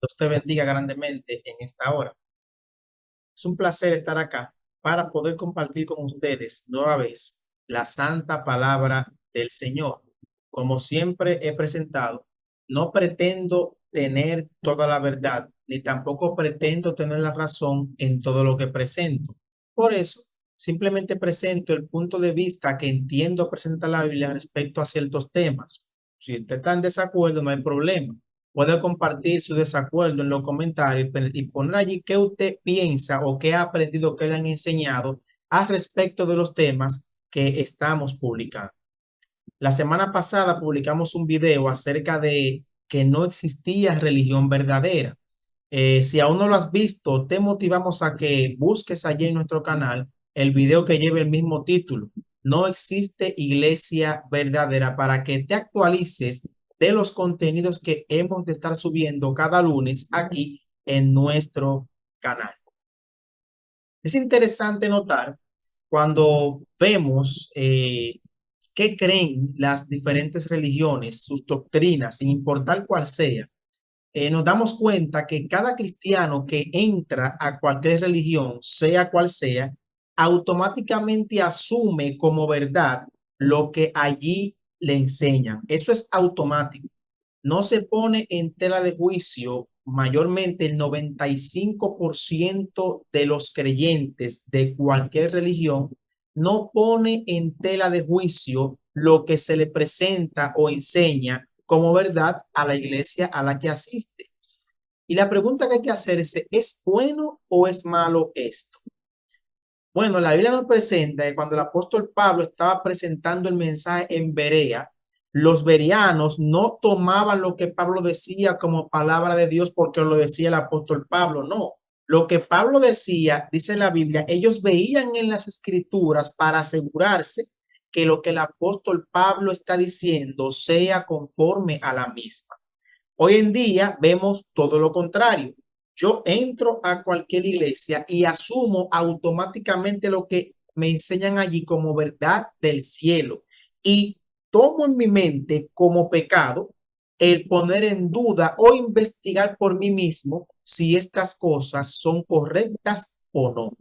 Dios te bendiga grandemente en esta hora. Es un placer estar acá para poder compartir con ustedes nueva vez la santa palabra del Señor. Como siempre he presentado, no pretendo tener toda la verdad, ni tampoco pretendo tener la razón en todo lo que presento. Por eso, simplemente presento el punto de vista que entiendo presenta la Biblia respecto a ciertos temas. Si usted está en desacuerdo, no hay problema. Puede compartir su desacuerdo en los comentarios y poner allí qué usted piensa o qué ha aprendido, qué le han enseñado al respecto de los temas que estamos publicando. La semana pasada publicamos un video acerca de que no existía religión verdadera. Si aún no lo has visto, te motivamos a que busques allí en nuestro canal el video que lleva el mismo título. No existe iglesia verdadera, para que te actualices de los contenidos que hemos de estar subiendo cada lunes aquí en nuestro canal. Es interesante notar cuando vemos qué creen las diferentes religiones, sus doctrinas, sin importar cuál sea. Nos damos cuenta que cada cristiano que entra a cualquier religión, sea cual sea, automáticamente asume como verdad lo que allí le enseñan. Eso es automático. No se pone en tela de juicio. Mayormente el 95% de los creyentes de cualquier religión no pone en tela de juicio lo que se le presenta o enseña como verdad a la iglesia a la que asiste. Y la pregunta que hay que hacerse, ¿es bueno o es malo esto? Bueno, la Biblia nos presenta que cuando el apóstol Pablo estaba presentando el mensaje en Berea, los bereanos no tomaban lo que Pablo decía como palabra de Dios porque lo decía el apóstol Pablo, no. Lo que Pablo decía, dice la Biblia, ellos veían en las escrituras para asegurarse que lo que el apóstol Pablo está diciendo sea conforme a la misma. Hoy en día vemos todo lo contrario. Yo entro a cualquier iglesia y asumo automáticamente lo que me enseñan allí como verdad del cielo y tomo en mi mente como pecado el poner en duda o investigar por mí mismo si estas cosas son correctas o no.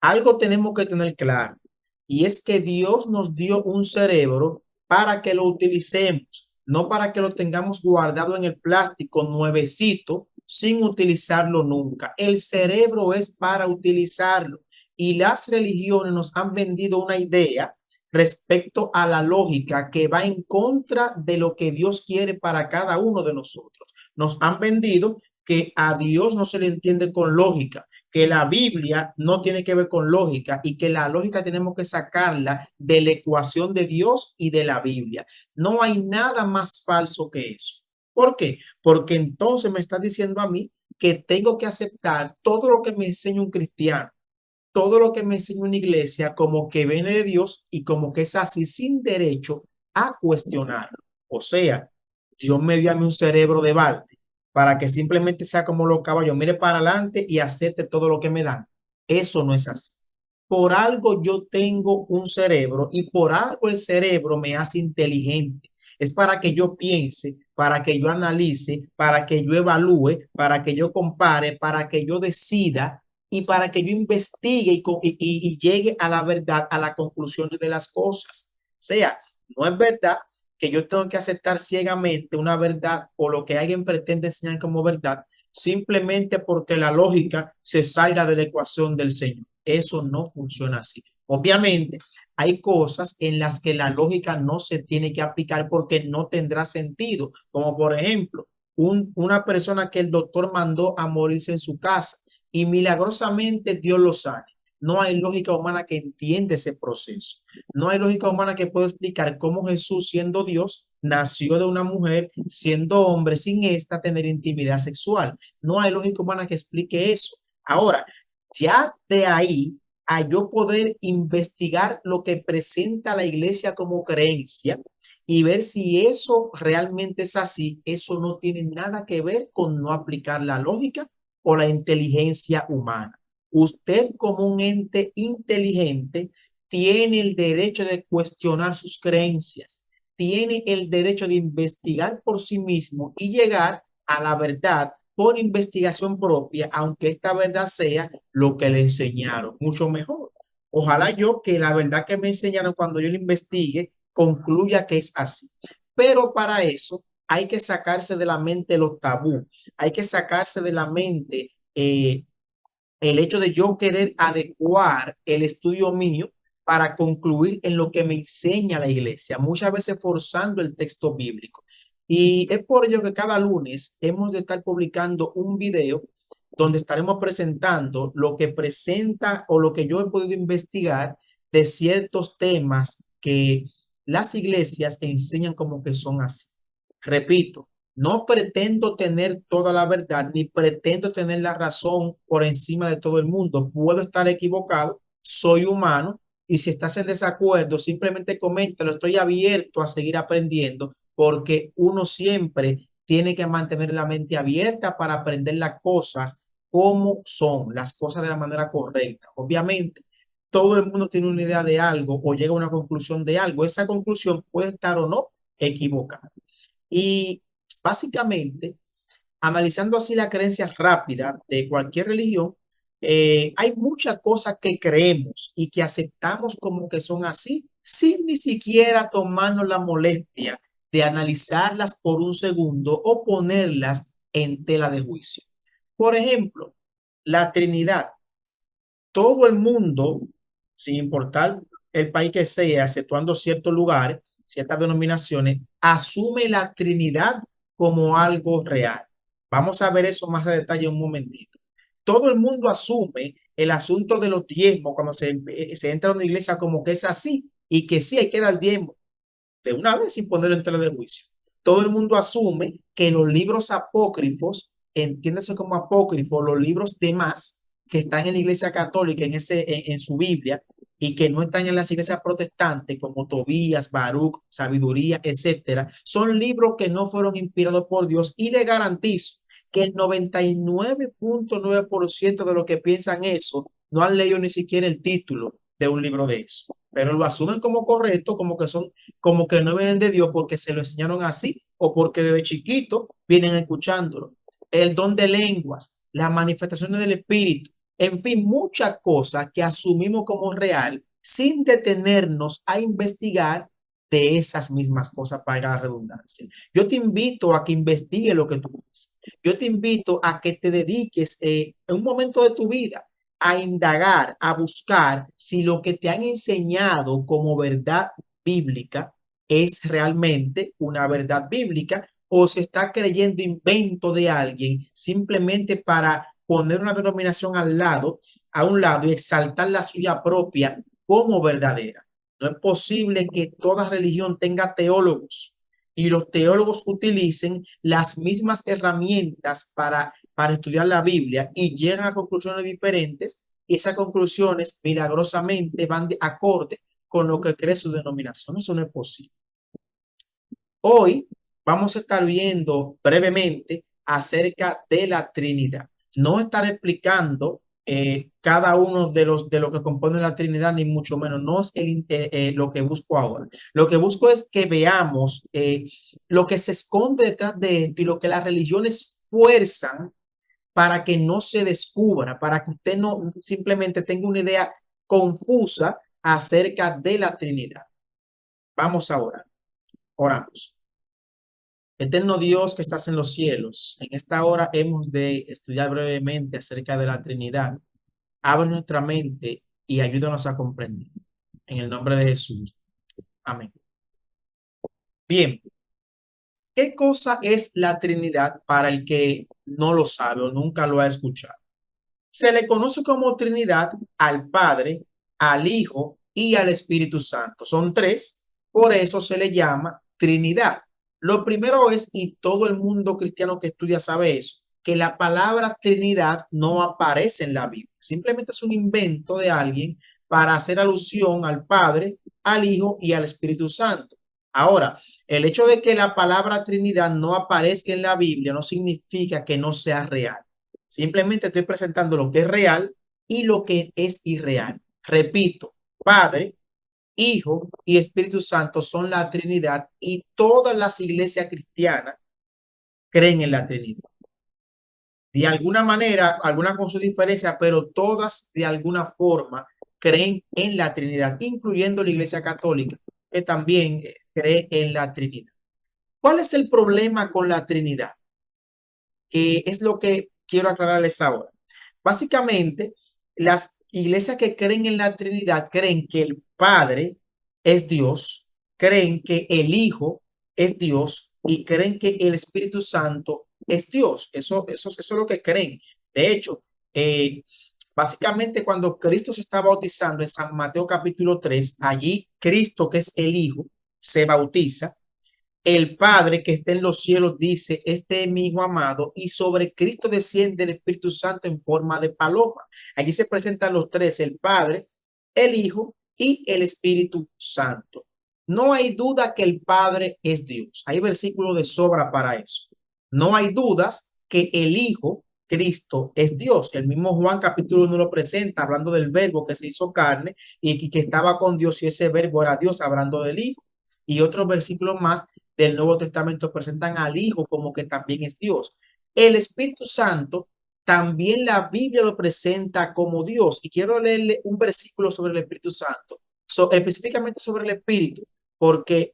Algo tenemos que tener claro, y es que Dios nos dio un cerebro para que lo utilicemos, no para que lo tengamos guardado en el plástico nuevecito sin utilizarlo nunca. El cerebro es para utilizarlo, y las religiones nos han vendido una idea respecto a la lógica que va en contra de lo que Dios quiere para cada uno de nosotros. Nos han vendido que a Dios no se le entiende con lógica, que la Biblia no tiene que ver con lógica y que la lógica tenemos que sacarla de la ecuación de Dios y de la Biblia. No hay nada más falso que eso. ¿Por qué? Porque entonces me está diciendo a mí que tengo que aceptar todo lo que me enseña un cristiano, todo lo que me enseña una iglesia como que viene de Dios y como que es así sin derecho a cuestionarlo. O sea, Dios me dio a mí un cerebro de balde para que simplemente sea como los caballos, mire para adelante y acepte todo lo que me dan. Eso no es así. Por algo yo tengo un cerebro y por algo el cerebro me hace inteligente. Es para que yo piense, para que yo analice, para que yo evalúe, para que yo compare, para que yo decida y para que yo investigue y llegue a la verdad, a la conclusión de las cosas. O sea, no es verdad que yo tengo que aceptar ciegamente una verdad o lo que alguien pretende enseñar como verdad simplemente porque la lógica se salga de la ecuación del Señor. Eso no funciona así. Obviamente, hay cosas en las que la lógica no se tiene que aplicar porque no tendrá sentido, como por ejemplo, una persona que el doctor mandó a morirse en su casa y milagrosamente Dios lo sane. No hay lógica humana que entienda ese proceso. No hay lógica humana que pueda explicar cómo Jesús, siendo Dios, nació de una mujer, siendo hombre, sin esta tener intimidad sexual. No hay lógica humana que explique eso. Ahora, ya de ahí a yo poder investigar lo que presenta la iglesia como creencia y ver si eso realmente es así, eso no tiene nada que ver con no aplicar la lógica o la inteligencia humana. Usted como un ente inteligente tiene el derecho de cuestionar sus creencias, tiene el derecho de investigar por sí mismo y llegar a la verdad por investigación propia, aunque esta verdad sea lo que le enseñaron, mucho mejor. Ojalá yo que la verdad que me enseñaron cuando yo lo investigue concluya que es así. Pero para eso hay que sacarse de la mente los tabú, hay que sacarse de la mente el hecho de yo querer adecuar el estudio mío para concluir en lo que me enseña la iglesia, muchas veces forzando el texto bíblico. Y es por ello que cada lunes hemos de estar publicando un video donde estaremos presentando lo que presenta o lo que yo he podido investigar de ciertos temas que las iglesias enseñan como que son así. Repito, no pretendo tener toda la verdad, ni pretendo tener la razón por encima de todo el mundo. Puedo estar equivocado, soy humano, y si estás en desacuerdo, simplemente coméntalo. Estoy abierto a seguir aprendiendo, porque uno siempre tiene que mantener la mente abierta para aprender las cosas como son, las cosas de la manera correcta. Obviamente, todo el mundo tiene una idea de algo o llega a una conclusión de algo. Esa conclusión puede estar o no equivocada. Y básicamente, analizando así la creencia rápida de cualquier religión, hay muchas cosas que creemos y que aceptamos como que son así, sin ni siquiera tomarnos la molestia de analizarlas por un segundo o ponerlas en tela de juicio. Por ejemplo, la Trinidad. Todo el mundo, sin importar el país que sea, exceptuando ciertos lugares, ciertas denominaciones, asume la Trinidad como algo real. Vamos a ver eso más a detalle en un momentito. Todo el mundo asume el asunto de los diezmos cuando se entra a una iglesia como que es así y que sí hay que dar diezmo de una vez sin ponerlo en tela de juicio. Todo el mundo asume que los libros apócrifos, entiéndase como apócrifos, los libros de más que están en la iglesia católica, en su Biblia, y que no están en las iglesias protestantes, como Tobías, Baruch, Sabiduría, etcétera, son libros que no fueron inspirados por Dios, y le garantizo que el 99.9% de los que piensan eso no han leído ni siquiera el título de un libro de eso, pero lo asumen como correcto, como que no vienen de Dios porque se lo enseñaron así o porque desde chiquito vienen escuchándolo. El don de lenguas, las manifestaciones del espíritu, en fin, muchas cosas que asumimos como real sin detenernos a investigar de esas mismas cosas para la redundancia. Yo te invito a que investigue lo que tú ves. Yo te invito a que te dediques en un momento de tu vida a indagar, a buscar si lo que te han enseñado como verdad bíblica es realmente una verdad bíblica o se está creyendo invento de alguien simplemente para poner una denominación a un lado y exaltar la suya propia como verdadera. No es posible que toda religión tenga teólogos y los teólogos utilicen las mismas herramientas para estudiar la Biblia y llegan a conclusiones diferentes, y esas conclusiones milagrosamente van de acorde con lo que cree su denominación. Eso no es posible. Hoy vamos a estar viendo brevemente acerca de la Trinidad. No estar explicando cada uno de lo que compone la Trinidad, ni mucho menos. No es lo que busco ahora. Lo que busco es que veamos lo que se esconde detrás de esto y lo que las religiones fuerzan para que no se descubra, para que usted no simplemente tenga una idea confusa acerca de la Trinidad. Vamos ahora, oramos. Eterno Dios que estás en los cielos, en esta hora hemos de estudiar brevemente acerca de la Trinidad. Abre nuestra mente y ayúdanos a comprender. En el nombre de Jesús. Amén. Bien, ¿qué cosa es la Trinidad para el que no lo sabe o nunca lo ha escuchado? Se le conoce como Trinidad al Padre, al Hijo y al Espíritu Santo. Son tres, por eso se le llama Trinidad. Lo primero es, y todo el mundo cristiano que estudia sabe eso, que la palabra Trinidad no aparece en la Biblia. Simplemente es un invento de alguien para hacer alusión al Padre, al Hijo y al Espíritu Santo. Ahora, el hecho de que la palabra Trinidad no aparezca en la Biblia no significa que no sea real. Simplemente estoy presentando lo que es real y lo que es irreal. Repito, Padre, Hijo y Espíritu Santo son la Trinidad y todas las iglesias cristianas creen en la Trinidad. De alguna manera, algunas con su diferencia, pero todas de alguna forma creen en la Trinidad, incluyendo la Iglesia Católica, que también cree en la Trinidad. ¿Cuál es el problema con la Trinidad? Que es lo que quiero aclararles ahora. Básicamente, las iglesias que creen en la Trinidad creen que el Padre es Dios, creen que el Hijo es Dios y creen que el Espíritu Santo es Dios. Eso es lo que creen. De hecho, básicamente cuando Cristo se está bautizando en San Mateo capítulo 3, allí Cristo, que es el Hijo, se bautiza. El Padre que está en los cielos dice, este es mi Hijo amado, y sobre Cristo desciende el Espíritu Santo en forma de paloma. Aquí se presentan los tres, el Padre, el Hijo y el Espíritu Santo. No hay duda que el Padre es Dios. Hay versículos de sobra para eso. No hay dudas que el Hijo, Cristo, es Dios. El mismo Juan capítulo 1 lo presenta hablando del verbo que se hizo carne y que estaba con Dios y ese verbo era Dios, hablando del Hijo. Y otros versículos más del Nuevo Testamento presentan al Hijo como que también es Dios. El Espíritu Santo también la Biblia lo presenta como Dios. Y quiero leerle un versículo sobre el Espíritu Santo, específicamente sobre el Espíritu, porque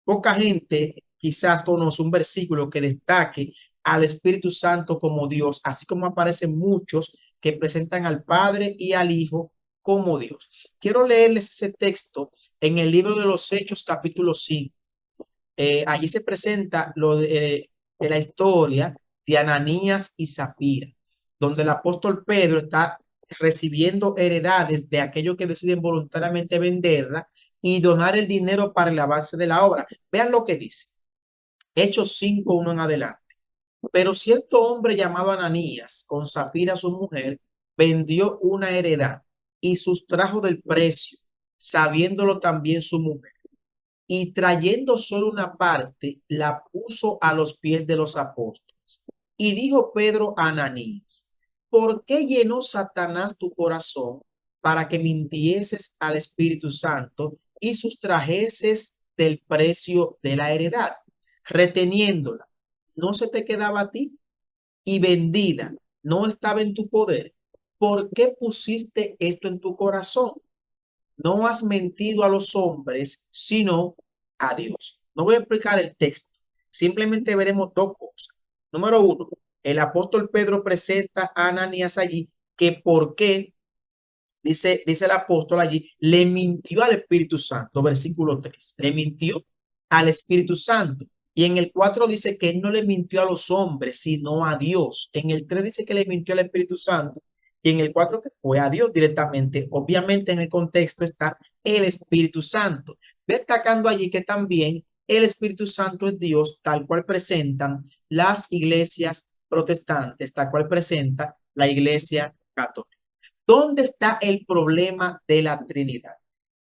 poca gente quizás conoce un versículo que destaque al Espíritu Santo como Dios, así como aparecen muchos que presentan al Padre y al Hijo como Dios. Quiero leerles ese texto en el libro de los Hechos, capítulo 5. Allí se presenta de la historia de Ananías y Zafira, donde el apóstol Pedro está recibiendo heredades de aquellos que deciden voluntariamente venderla y donar el dinero para el avance de la obra. Vean lo que dice. Hechos 5:1 en adelante. Pero cierto hombre llamado Ananías, con Zafira su mujer, vendió una heredad y sustrajo del precio, sabiéndolo también su mujer, y trayendo solo una parte, la puso a los pies de los apóstoles. Y dijo Pedro a Ananías, ¿por qué llenó Satanás tu corazón para que mintieses al Espíritu Santo y sustrajeses del precio de la heredad, reteniéndola? ¿No se te quedaba a ti? Y vendida, ¿no estaba en tu poder? ¿Por qué pusiste esto en tu corazón? No has mentido a los hombres, sino a Dios. No voy a explicar el texto, simplemente veremos dos cosas. Número uno, el apóstol Pedro presenta a Ananías allí que por qué, dice el apóstol allí, le mintió al Espíritu Santo, versículo 3, le mintió al Espíritu Santo. Y en el 4 dice que él no le mintió a los hombres, sino a Dios. En el 3 dice que le mintió al Espíritu Santo. Y en el 4 que fue a Dios directamente. Obviamente en el contexto está el Espíritu Santo. Destacando allí que también el Espíritu Santo es Dios, tal cual presentan las iglesias protestantes, tal cual presenta la iglesia católica. ¿Dónde está el problema de la Trinidad?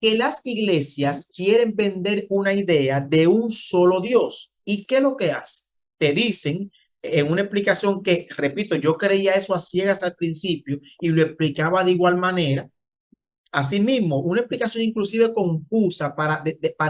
Que las iglesias quieren vender una idea de un solo Dios. ¿Y qué es lo que hacen? Te dicen en una explicación que, repito, yo creía eso a ciegas al principio y lo explicaba de igual manera. Asimismo, una explicación inclusive confusa para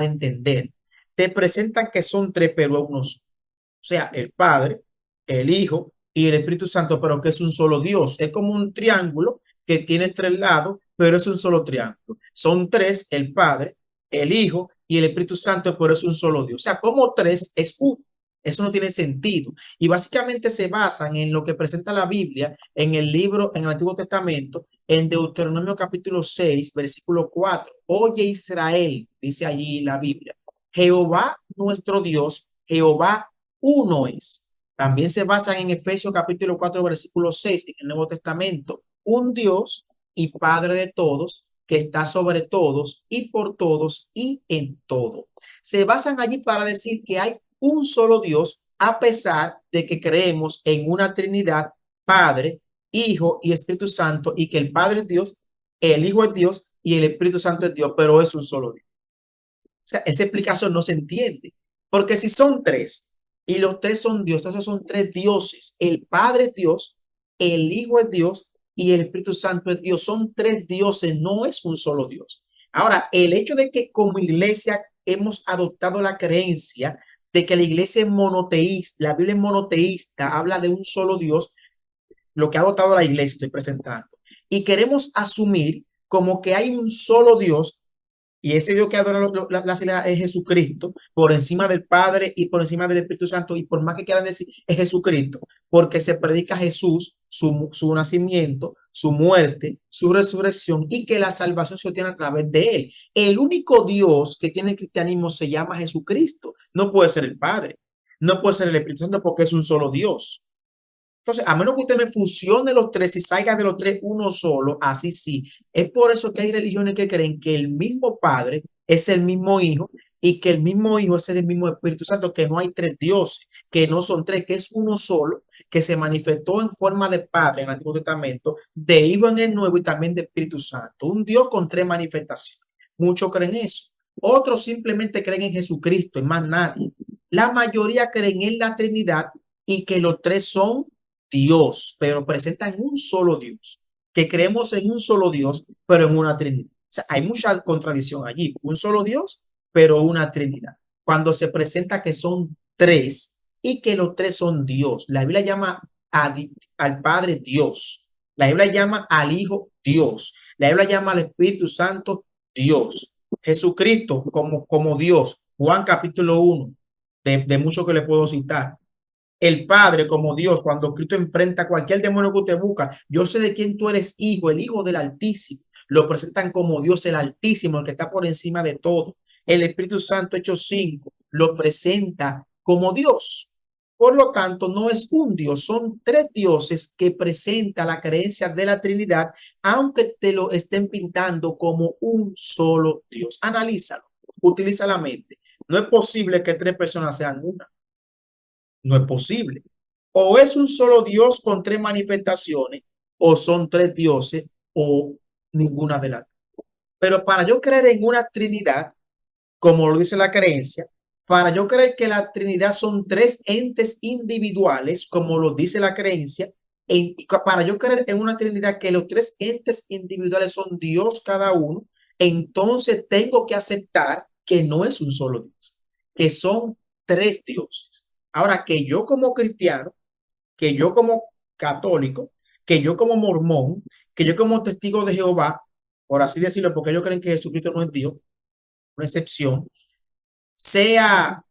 entender. Te presentan que son tres, pero uno solo. O sea, el Padre, el Hijo y el Espíritu Santo, pero que es un solo Dios. Es como un triángulo que tiene tres lados, pero es un solo triángulo. Son tres, el Padre, el Hijo y el Espíritu Santo, pero es un solo Dios. O sea, como tres es uno. Eso no tiene sentido. Y básicamente se basan en lo que presenta la Biblia en el libro, en el Antiguo Testamento, en Deuteronomio capítulo 6, versículo 4. Oye Israel, dice allí la Biblia, Jehová nuestro Dios, Jehová uno es. También se basan en Efesios capítulo 4, versículo 6, en el Nuevo Testamento, un Dios y Padre de todos, que está sobre todos y por todos y en todo. Se basan allí para decir que hay un solo Dios, a pesar de que creemos en una Trinidad, Padre, Hijo y Espíritu Santo, y que el Padre es Dios, el Hijo es Dios y el Espíritu Santo es Dios, pero es un solo Dios. O sea, esa explicación no se entiende, porque si son tres y los tres son Dios, entonces son tres dioses. El Padre es Dios, el Hijo es Dios y el Espíritu Santo es Dios. Son tres dioses, no es un solo Dios. Ahora, el hecho de que como iglesia hemos adoptado la creencia de que la iglesia es monoteísta, la Biblia es monoteísta, habla de un solo Dios, lo que ha adoptado la iglesia, estoy presentando, y queremos asumir como que hay un solo Dios y ese Dios que adora la ciudad es Jesucristo, por encima del Padre y por encima del Espíritu Santo, y por más que quieran decir, es Jesucristo, porque se predica Jesús, su nacimiento, su muerte, su resurrección, y que la salvación se obtiene a través de él. El único Dios que tiene el cristianismo se llama Jesucristo. No puede ser el Padre, no puede ser el Espíritu Santo, porque es un solo Dios. Entonces, a menos que usted me fusione los tres y salga de los tres uno solo, así sí. Es por eso que hay religiones que creen que el mismo Padre es el mismo Hijo y que el mismo Hijo es el mismo Espíritu Santo, que no hay tres dioses, que no son tres, que es uno solo, que se manifestó en forma de Padre en el Antiguo Testamento, de Hijo en el Nuevo y también de Espíritu Santo. Un Dios con tres manifestaciones. Muchos creen eso. Otros simplemente creen en Jesucristo, en más nadie. La mayoría creen en la Trinidad y que los tres son Dios, pero presentan un solo Dios, que creemos en un solo Dios, pero en una Trinidad. O sea, hay mucha contradicción allí. Un solo Dios, pero una Trinidad. Cuando se presenta que son tres y que los tres son Dios. La Biblia llama al Padre Dios. La Biblia llama al Hijo Dios. La Biblia llama al Espíritu Santo Dios. Jesucristo como Dios. Juan capítulo 1, de mucho que le puedo citar. El Padre como Dios, cuando Cristo enfrenta a cualquier demonio que usted busca, yo sé de quién tú eres hijo, el Hijo del Altísimo. Lo presentan como Dios el Altísimo, el que está por encima de todo. El Espíritu Santo, Hechos 5, lo presenta como Dios. Por lo tanto, no es un Dios, son tres dioses que presenta la creencia de la Trinidad, aunque te lo estén pintando como un solo Dios. Analízalo, utiliza la mente. No es posible que tres personas sean una. No es posible. O es un solo Dios con tres manifestaciones, o son tres dioses, o ninguna de las. Pero para yo creer en una Trinidad, como lo dice la creencia, para yo creer que la Trinidad son tres entes individuales, como lo dice la creencia, para yo creer en una Trinidad que los tres entes individuales son Dios cada uno, entonces tengo que aceptar que no es un solo Dios, que son tres dioses. Ahora, que yo como cristiano, que yo como católico, que yo como mormón, que yo como testigo de Jehová, por así decirlo, porque ellos creen que Jesucristo no es Dios, una excepción, sea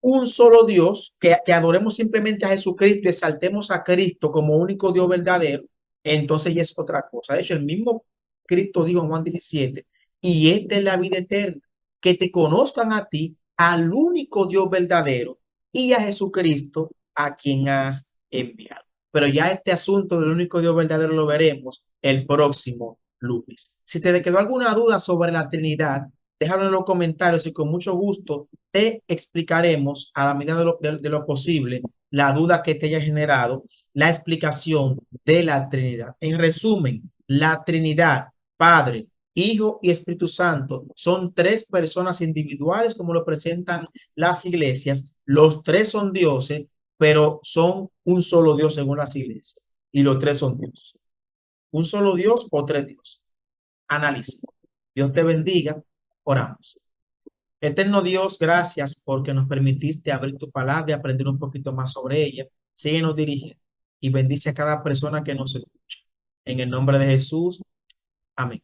un solo Dios, que adoremos simplemente a Jesucristo y exaltemos a Cristo como único Dios verdadero, entonces ya es otra cosa. De hecho, el mismo Cristo dijo en Juan 17, y esta es la vida eterna, que te conozcan a ti, al único Dios verdadero, y a Jesucristo, a quien has enviado. Pero ya este asunto del único Dios verdadero lo veremos el próximo lunes. Si te quedó alguna duda sobre la Trinidad, déjalo en los comentarios y con mucho gusto te explicaremos a la medida de lo posible la duda que te haya generado, la explicación de la Trinidad. En resumen, la Trinidad, Padre, Hijo y Espíritu Santo, son tres personas individuales como lo presentan las iglesias. Los tres son dioses, pero son un solo Dios según las iglesias. Y los tres son dioses. Un solo Dios o tres dioses. Analiza. Dios te bendiga. Oramos. Eterno Dios, gracias porque nos permitiste abrir tu palabra y aprender un poquito más sobre ella. Síguenos dirigiendo y bendice a cada persona que nos escucha. En el nombre de Jesús. Amén.